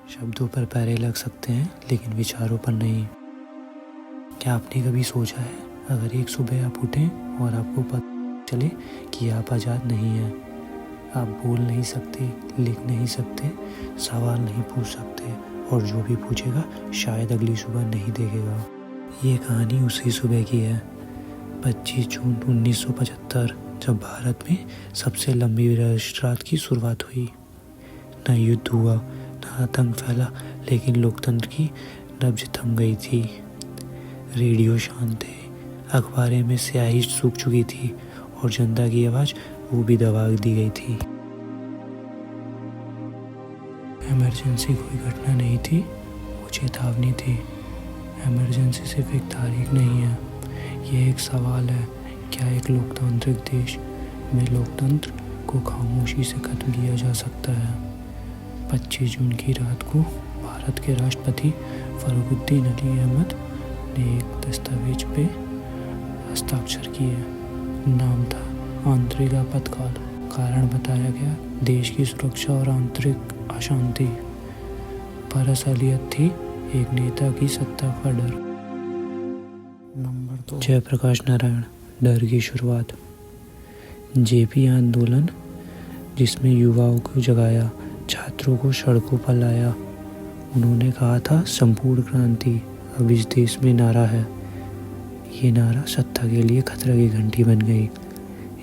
शब्दों पर पैरे लग सकते हैं लेकिन विचारों पर नहीं। क्या आपने कभी सोचा है, अगर एक सुबह आप उठें और आपको पता चले कि आप आज़ाद नहीं हैं, आप बोल नहीं सकते, लिख नहीं सकते, सवाल नहीं पूछ सकते और जो भी पूछेगा शायद अगली सुबह नहीं देखेगा। ये कहानी उसी सुबह की है, 25 जून 1975, जब भारत में सबसे लंबी राष्ट्ररात की शुरुआत हुई। न युद्ध हुआ, न आतंक फैला, लेकिन लोकतंत्र की नब्ज थम गई थी। रेडियो शांत थे, अखबारें में स्याही सूख चुकी थी और जनता की आवाज़ वो भी दबा दी गई थी। इमरजेंसी कोई घटना नहीं थी, वो चेतावनी थी। इमरजेंसी सिर्फ एक तारीख नहीं है, ये एक सवाल है, क्या एक लोकतांत्रिक देश में लोकतंत्र को खामोशी से खत्म किया जा सकता है। 25 जून की रात को भारत के राष्ट्रपति फरुखुद्दीन अली अहमद ने एक दस्तावेज पे हस्ताक्षर किए। नाम था आंतरिक आपातकाल। कारण बताया गया देश की सुरक्षा और आंतरिक अशांति। पर असलियत थी एक नेता की सत्ता का डर। नंबर 2, जयप्रकाश नारायण, डर की शुरुआत। जेपी आंदोलन, जिसमें युवाओं को जगाया, छात्रों को सड़कों पर लाया। उन्होंने कहा था संपूर्ण क्रांति अब इस देश में नारा है। ये नारा सत्ता के लिए खतरा की घंटी बन गई।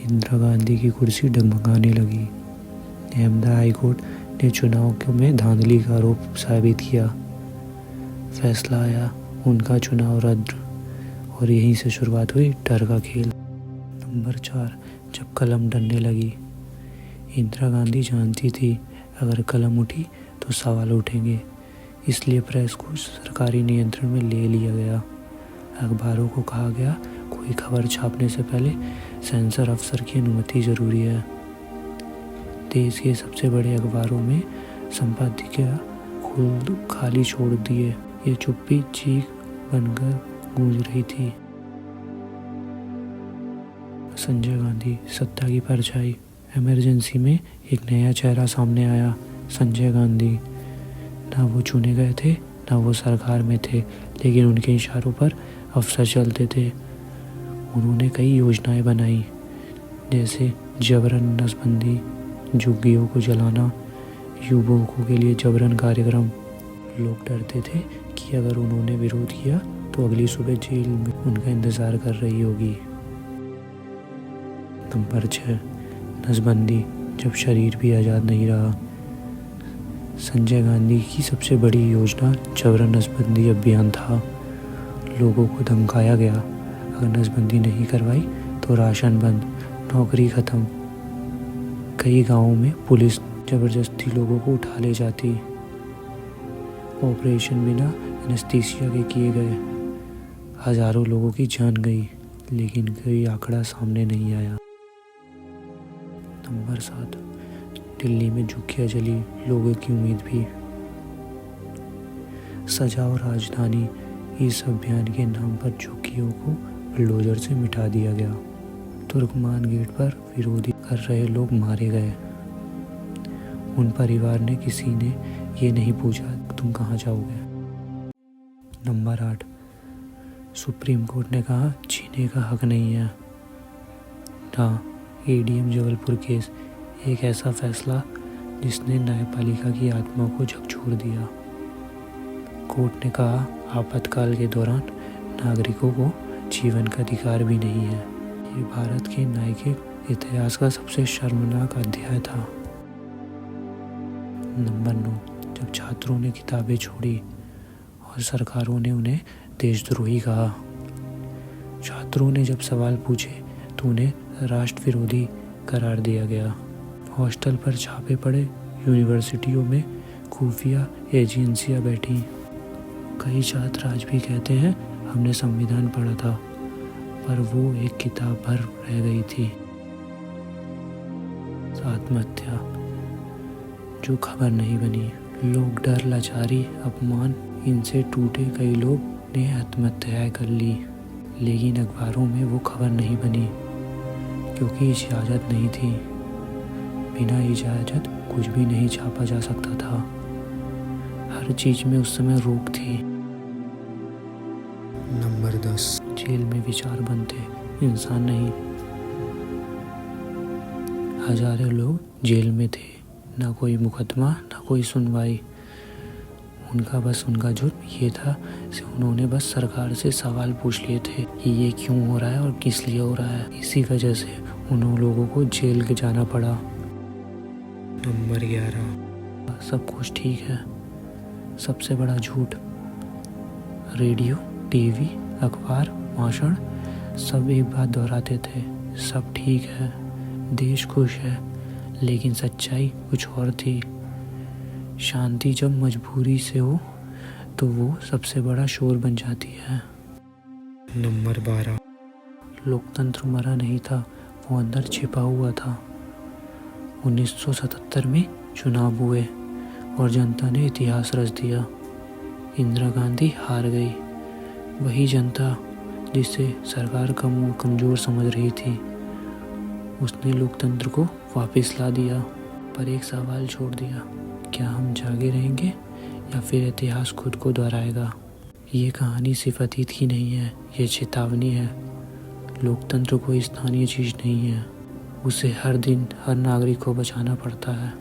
इंदिरा गांधी की कुर्सी डगमगाने लगी। अहमदाबाद हाईकोर्ट ने चुनाव में धांधली का आरोप साबित किया। फैसला आया, उनका चुनाव रद्द, और यहीं से शुरुआत हुई डर का खेल। नंबर 4, जब कलम डरने लगी। इंदिरा गांधी जानती थी अगर कलम उठी तो सवाल उठेंगे, इसलिए प्रेस को सरकारी नियंत्रण में ले लिया गया। अखबारों को कहा गया कोई खबर छापने से पहले सेंसर अफसर की अनुमति जरूरी है। देश के सबसे बड़े अखबारों में संपादकीय खुद खाली छोड़ दिए। ये चुप्पी चीख बनकर गूंज रही थी। संजय गांधी, सत्ता की परछाई। इमरजेंसी में एक नया चेहरा सामने आया, संजय गांधी। ना वो चुने गए थे, ना वो सरकार में थे, लेकिन उनके इशारों पर अफसर चलते थे। उन्होंने कई योजनाएं बनाई, जैसे जबरन नसबंदी, झुग्गियों को जलाना, युवकों के लिए जबरन कार्यक्रम। लोग डरते थे कि अगर उन्होंने विरोध किया तो अगली सुबह जेल में उनका इंतजार कर रही होगी। नंबर 6, नसबंदी, जब शरीर भी आज़ाद नहीं रहा। संजय गांधी की सबसे बड़ी योजना जबरन नसबंदी अभियान था। लोगों को धमकाया गया, अगर नसबंदी नहीं करवाई तो राशन बंद, नौकरी खत्म। कई गांवों में पुलिस जबरदस्ती लोगों को उठा ले जाती। ऑपरेशन बिना एनेस्थीसिया के किए गए। हजारों लोगों की जान गई, लेकिन कोई आंकड़ा सामने नहीं आया। नंबर 7, दिल्ली में झुग्गियां जली, लोगों की उम्मीद भी। सजाओ राजधानी, इस अभियान के नाम पर झुग्गियों को बुलडोजर से मिटा दिया गया। तुर्कमान गेट पर विरोधी कर रहे लोग मारे गए। उन परिवार ने किसी ने ये नहीं पूछा तुम कहाँ जाओगे। नंबर 8, सुप्रीम कोर्ट ने कहा जीने का हक नहीं है। हाँ, एडीएम जबलपुर केस, एक ऐसा फैसला जिसने न्यायपालिका की आत्मा को झकझोर दिया। कोर्ट ने कहा आपातकाल के दौरान नागरिकों को जीवन का अधिकार भी नहीं है। ये भारत के न्यायिक इतिहास का सबसे शर्मनाक अध्याय था। नंबर 9, जब छात्रों ने किताबें छोड़ी और सरकारों ने उन्हें देशद्रोही कहा। छात्रों ने जब सवाल पूछे तो उन्हें राष्ट्र विरोधी करार दिया गया। हॉस्टल पर छापे पड़े, यूनिवर्सिटियों में खुफिया एजेंसियां बैठी। कई छात्र आज भी कहते हैं हमने संविधान पढ़ा था, पर वो एक किताब भर रह गई थी। आत्महत्या, जो खबर नहीं बनी। लोग डर, लाचारी, अपमान, इनसे टूटे कई लोग ने आत्महत्याएं कर ली, लेकिन अखबारों में वो खबर नहीं बनी क्योंकि इजाज़त नहीं थी। बिना इजाज़त कुछ भी नहीं छापा जा सकता था। हर चीज में उस समय रोक थी। नंबर 10, जेल में विचार बनते, इंसान नहीं। हजारों लोग जेल में थे, ना कोई मुकदमा, ना कोई सुनवाई। उनका जुर्म ये था कि उन्होंने बस सरकार से सवाल पूछ लिए थे कि ये क्यों हो रहा है और किस लिए हो रहा है। इसी वजह से उन लोगों को जेल के जाना पड़ा। नंबर 11, सब कुछ ठीक है। सबसे बड़ा झूठ। रेडियो, टीवी, अखबार, भाषण सब एक बात दोहराते थे, सब ठीक है, देश खुश है। लेकिन सच्चाई कुछ और थी। शांति जब मजबूरी से हो तो वो सबसे बड़ा शोर बन जाती है। नंबर 12, लोकतंत्र मरा नहीं था, वो अंदर छिपा हुआ था। 1977 में चुनाव हुए और जनता ने इतिहास रच दिया। इंदिरा गांधी हार गई। वही जनता जिसे सरकार कमजोर समझ रही थी, उसने लोकतंत्र को वापस ला दिया। पर एक सवाल छोड़ दिया, क्या हम जागे रहेंगे या फिर इतिहास खुद को दोहराएगा? ये कहानी सिर्फ अतीत की नहीं है, ये चेतावनी है। लोकतंत्र कोई स्थानीय चीज़ नहीं है, उसे हर दिन हर नागरिक को बचाना पड़ता है।